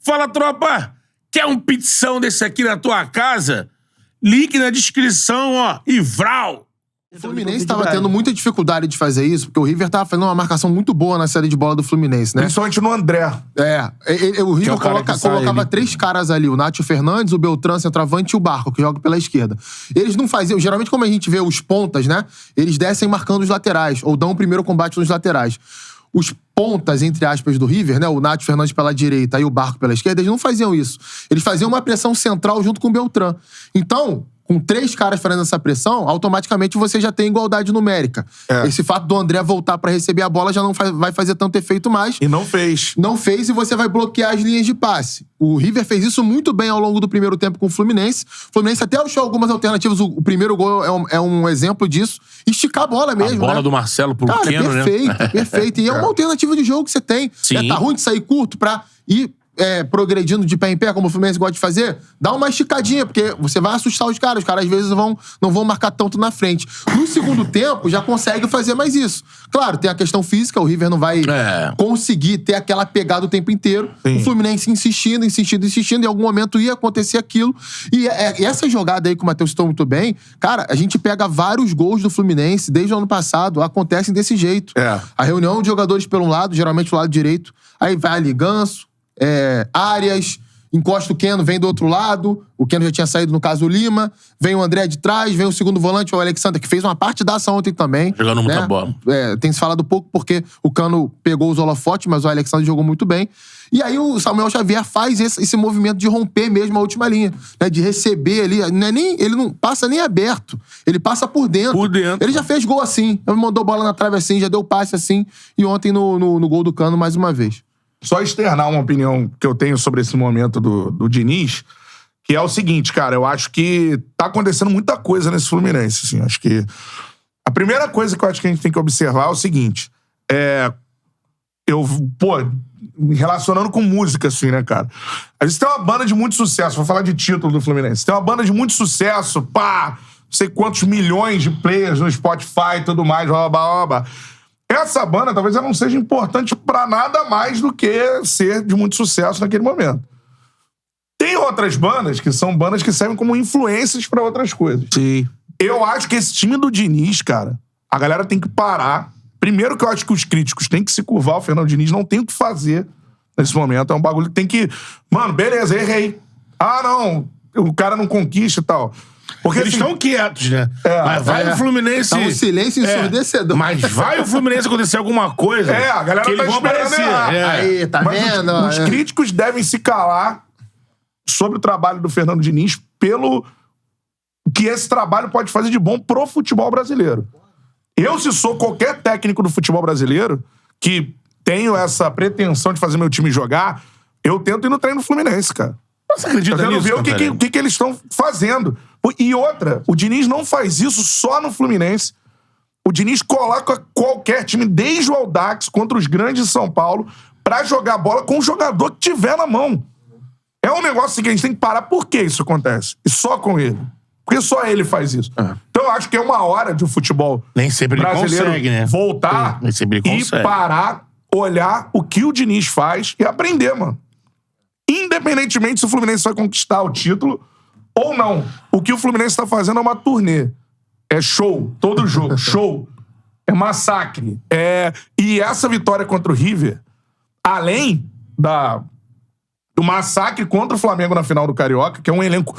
Fala, tropa! Quer um pizzão desse aqui na tua casa? Link na descrição, ó. E vral! O Fluminense estava tendo muita dificuldade de fazer isso, porque o River estava fazendo uma marcação muito boa na série de bola do Fluminense, né? Principalmente no André. O River colocava 3 caras ali, o Nátio Fernandes, o Beltrán, centroavante, e o Barco, que joga pela esquerda. Eles não faziam, geralmente como a gente vê os pontas, né? Eles descem marcando os laterais, ou dão o primeiro combate nos laterais. Os pontas, entre aspas, do River, né? O Nátio Fernandes pela direita e o Barco pela esquerda, eles não faziam isso. Eles faziam uma pressão central junto com o Beltrán. Então, com 3 caras fazendo essa pressão, automaticamente você já tem igualdade numérica. Esse fato do André voltar pra receber a bola já não vai fazer tanto efeito mais. E não fez. Não fez, e você vai bloquear as linhas de passe. O River fez isso muito bem ao longo do primeiro tempo com o Fluminense. O Fluminense até achou algumas alternativas. O primeiro gol é um exemplo disso. Esticar a bola mesmo, A bola do Marcelo pro Keno, né? Perfeito. E é uma alternativa de jogo que você tem. Sim. Tá ruim de sair curto pra ir progredindo de pé em pé, como o Fluminense gosta de fazer, dá uma esticadinha, porque você vai assustar os caras. Os caras, às vezes, não vão marcar tanto na frente. No segundo tempo, já consegue fazer mais isso. Claro, tem a questão física, o River não vai conseguir ter aquela pegada o tempo inteiro. Sim. O Fluminense insistindo, em algum momento ia acontecer aquilo. E essa jogada aí que o Matheus citou muito bem, cara, a gente pega vários gols do Fluminense, desde o ano passado, acontecem desse jeito. A reunião de jogadores pelo lado, geralmente o lado direito, aí vai ali Ganso, Arias, encosta o Keno, vem do outro lado. O Keno já tinha saído, no caso, o Lima. Vem o André de trás, vem o segundo volante, o Alexandre, que fez uma partidaça ontem também. Jogando muita bola. Tem se falado pouco porque o Cano pegou os holofotes, mas o Alexandre jogou muito bem. E aí o Samuel Xavier faz esse movimento de romper mesmo a última linha, né? De receber ali. Ele não passa nem aberto, ele passa por dentro. Ele já fez gol assim. Ele mandou bola na trave assim, já deu passe assim. E ontem no gol do Cano mais uma vez. Só externar uma opinião que eu tenho sobre esse momento do Diniz, que é o seguinte, cara, eu acho que tá acontecendo muita coisa nesse Fluminense, assim, acho que a primeira coisa que eu acho que a gente tem que observar é o seguinte, me relacionando com música, assim, né, cara, a gente tem uma banda de muito sucesso, vou falar de título do Fluminense, tem uma banda de muito sucesso, não sei quantos milhões de players no Spotify e tudo mais, blá. Essa banda talvez ela não seja importante pra nada mais do que ser de muito sucesso naquele momento. Tem outras bandas que são bandas que servem como influências pra outras coisas. Sim. Eu acho que esse time do Diniz, cara, a galera tem que parar. Primeiro que eu acho que os críticos têm que se curvar, o Fernando Diniz não tem o que fazer nesse momento. É um bagulho que tem que... Mano, beleza, errei. Não, o cara não conquista e tal. Porque eles estão quietos, né? Mas vai o Fluminense... Tá um silêncio ensurdecedor. Mas vai o Fluminense acontecer alguma coisa... a galera que tá eles vão aparecer. Aí, tá vendo? Os críticos devem se calar sobre o trabalho do Fernando Diniz pelo que esse trabalho pode fazer de bom pro futebol brasileiro. Eu, se sou qualquer técnico do futebol brasileiro que tenho essa pretensão de fazer meu time jogar, eu tento ir no treino do Fluminense, cara. Você acredita nisso? Ver o que eles estão fazendo. E outra, o Diniz não faz isso só no Fluminense. O Diniz coloca qualquer time, desde o Audax, contra os grandes de São Paulo, pra jogar bola com o jogador que tiver na mão. É um negócio que a gente tem que parar. Por que isso acontece? E só com ele. Porque só ele faz isso. Então eu acho que é uma hora de o futebol nem sempre ele consegue, né? Voltar e parar, olhar o que o Diniz faz e aprender, mano. Independentemente se o Fluminense vai conquistar o título ou não. O que o Fluminense tá fazendo é uma turnê. É show. Todo jogo. Show. É massacre. E essa vitória contra o River, além do massacre contra o Flamengo na final do Carioca, que é um elenco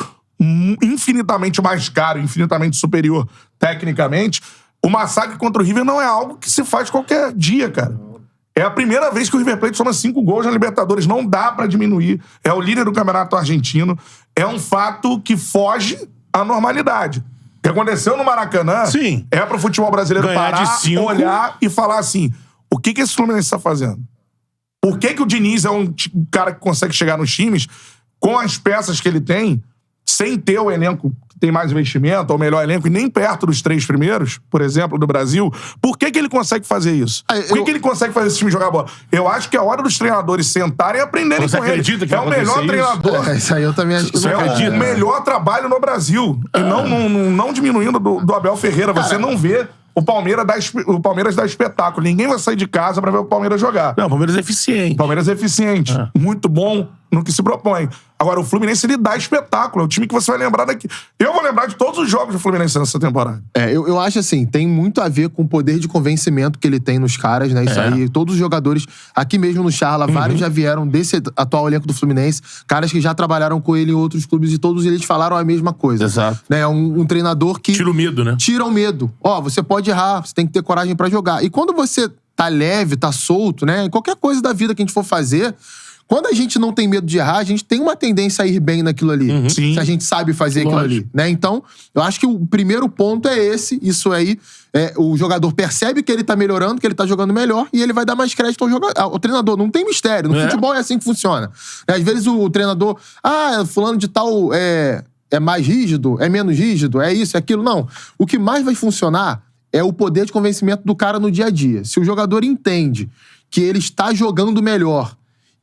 infinitamente mais caro, infinitamente superior tecnicamente, o massacre contra o River não é algo que se faz qualquer dia, cara. É a primeira vez que o River Plate soma 5 gols na Libertadores. Não dá pra diminuir. É o líder do Campeonato Argentino. É um fato que foge à normalidade. O que aconteceu no Maracanã é pro futebol brasileiro ganhar parar, olhar e falar assim, o que esse Fluminense tá fazendo? Por que o Diniz é um cara que consegue chegar nos times com as peças que ele tem, sem ter o elenco que tem mais investimento, ou o melhor elenco, e nem perto dos 3 primeiros, por exemplo, do Brasil, por que ele consegue fazer isso? Por que ele consegue fazer esse time jogar bola? Eu acho que é hora dos treinadores sentarem e aprenderem com ele. Que é o melhor treinador. Isso aí eu também acho que não acredito. É o melhor trabalho no Brasil. E não diminuindo do Abel Ferreira. Você não vê o Palmeiras dá espetáculo. Ninguém vai sair de casa pra ver o Palmeiras jogar. Não, o Palmeiras é eficiente. Palmeiras é eficiente. Muito bom. no que se propõe. Agora, o Fluminense, ele dá espetáculo. É o time que você vai lembrar daqui. Eu vou lembrar de todos os jogos do Fluminense nessa temporada. Eu acho assim, tem muito a ver com o poder de convencimento que ele tem nos caras, né? Isso aí, todos os jogadores, aqui mesmo no Charla, vários já vieram desse atual elenco do Fluminense, caras que já trabalharam com ele em outros clubes e todos eles falaram a mesma coisa. Exato. Né? Um treinador que... Tira o medo, né? Tira o medo. Você pode errar, você tem que ter coragem pra jogar. E quando você tá leve, tá solto, né? Em qualquer coisa da vida que a gente for fazer... Quando a gente não tem medo de errar, a gente tem uma tendência a ir bem naquilo ali. Se a gente sabe fazer aquilo ali, né? Então, eu acho que o primeiro ponto é esse. Isso aí, o jogador percebe que ele tá melhorando, que ele tá jogando melhor, e ele vai dar mais crédito ao treinador. Não tem mistério. No futebol é assim que funciona. Às vezes o treinador... fulano de tal é mais rígido, é menos rígido, é isso, é aquilo. Não. O que mais vai funcionar é o poder de convencimento do cara no dia a dia. Se o jogador entende que ele está jogando melhor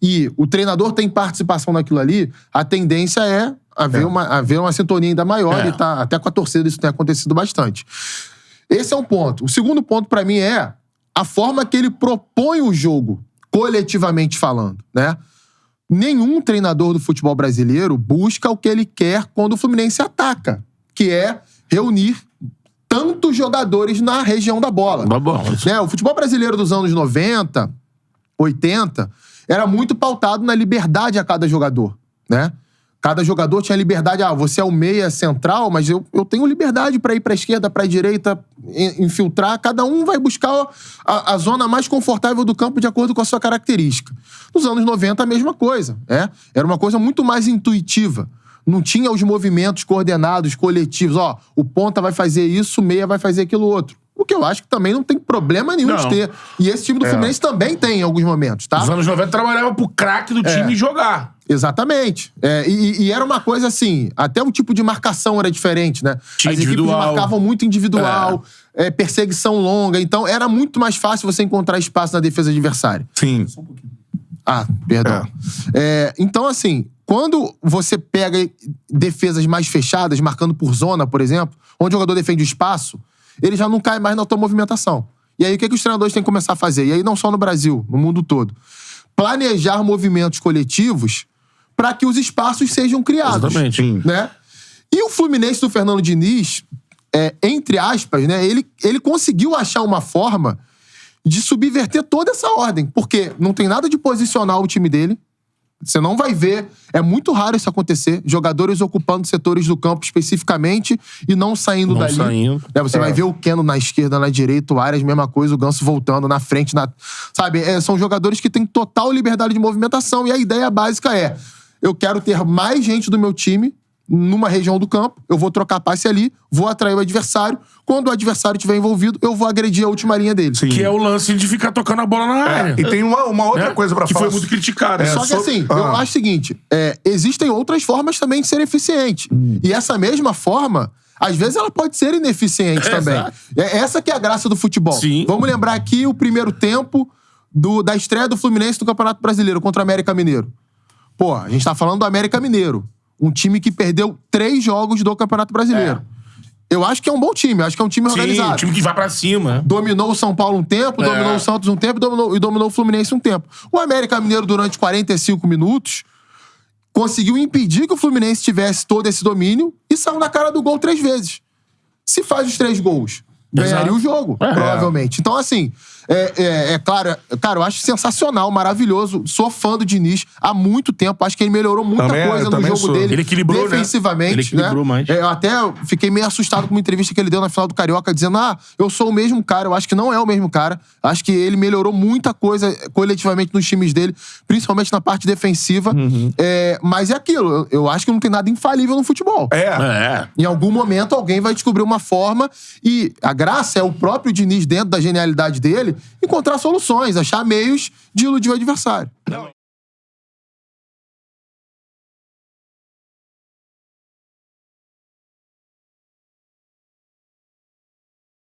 e o treinador tem participação naquilo ali, a tendência é haver uma sintonia ainda maior e tá, até com a torcida isso tem acontecido bastante. Esse é um ponto. O segundo ponto pra mim é a forma que ele propõe o jogo, coletivamente falando, né? Nenhum treinador do futebol brasileiro busca o que ele quer quando o Fluminense ataca, que é reunir tantos jogadores na região da bola. Né? O futebol brasileiro dos anos 90, 80... era muito pautado na liberdade a cada jogador, né? Cada jogador tinha liberdade. Você é o meia central, mas eu tenho liberdade pra ir pra esquerda, pra direita, infiltrar. Cada um vai buscar a zona mais confortável do campo de acordo com a sua característica. Nos anos 90, a mesma coisa, né? Era uma coisa muito mais intuitiva. Não tinha os movimentos coordenados, coletivos. O ponta vai fazer isso, o meia vai fazer aquilo outro. O que eu acho que também não tem problema nenhum de ter. E esse time do Fluminense também tem em alguns momentos, tá? Nos anos 90 trabalhava pro craque do time jogar. Exatamente. E era uma coisa assim, até o tipo de marcação era diferente, né? Tinha As equipes marcavam muito individual, perseguição longa, então era muito mais fácil você encontrar espaço na defesa adversária. Sim. Só um pouquinho. Perdão. Então, assim, quando você pega defesas mais fechadas, marcando por zona, por exemplo, onde o jogador defende o espaço, ele já não cai mais na tua movimentação. E aí, o que os treinadores têm que começar a fazer? E aí, não só no Brasil, no mundo todo. Planejar movimentos coletivos para que os espaços sejam criados. Exatamente. Né? E o Fluminense do Fernando Diniz, entre aspas, né, ele conseguiu achar uma forma de subverter toda essa ordem. Porque não tem nada de posicionar o time dele. Você não vai ver, é muito raro isso acontecer, jogadores ocupando setores do campo especificamente e não saindo dali. Você vai ver o Keno na esquerda, na direita, o Arias, mesma coisa, o Ganso voltando na frente, sabe? São jogadores que têm total liberdade de movimentação e a ideia básica é, eu quero ter mais gente do meu time numa região do campo, eu vou trocar passe ali, vou atrair o adversário, quando o adversário estiver envolvido, eu vou agredir a última linha dele. Sim. Que é o lance de ficar tocando a bola na área. E tem uma outra coisa pra falar. Que foi muito criticada. Só que assim, eu acho o seguinte, existem outras formas também de ser eficiente. E essa mesma forma, às vezes ela pode ser ineficiente também. Essa que é a graça do futebol. Sim. Vamos lembrar aqui o primeiro tempo da estreia do Fluminense no Campeonato Brasileiro contra o América Mineiro. A gente tá falando do América Mineiro. Um time que perdeu 3 jogos do Campeonato Brasileiro. Eu acho que é um bom time, acho que é um time organizado. Um time que vai pra cima. Dominou o São Paulo um tempo, dominou o Santos um tempo e dominou o Fluminense um tempo. O América Mineiro, durante 45 minutos, conseguiu impedir que o Fluminense tivesse todo esse domínio e saiu na cara do gol 3 vezes. Se faz os 3 gols, ganharia o jogo, provavelmente. Então, assim, claro, cara, eu acho sensacional, maravilhoso. Sou fã do Diniz há muito tempo. Acho que ele melhorou muita coisa no jogo dele. Ele equilibrou, defensivamente. Ele equilibrou mais. Eu até fiquei meio assustado com uma entrevista que ele deu na final do Carioca, dizendo, eu sou o mesmo cara. Eu acho que não é o mesmo cara. Acho que ele melhorou muita coisa coletivamente nos times dele, principalmente na parte defensiva. Mas é aquilo. Eu acho que não tem nada infalível no futebol. Em algum momento, alguém vai descobrir uma forma e a graça é o próprio Diniz, dentro da genialidade dele, encontrar soluções, achar meios de iludir o adversário.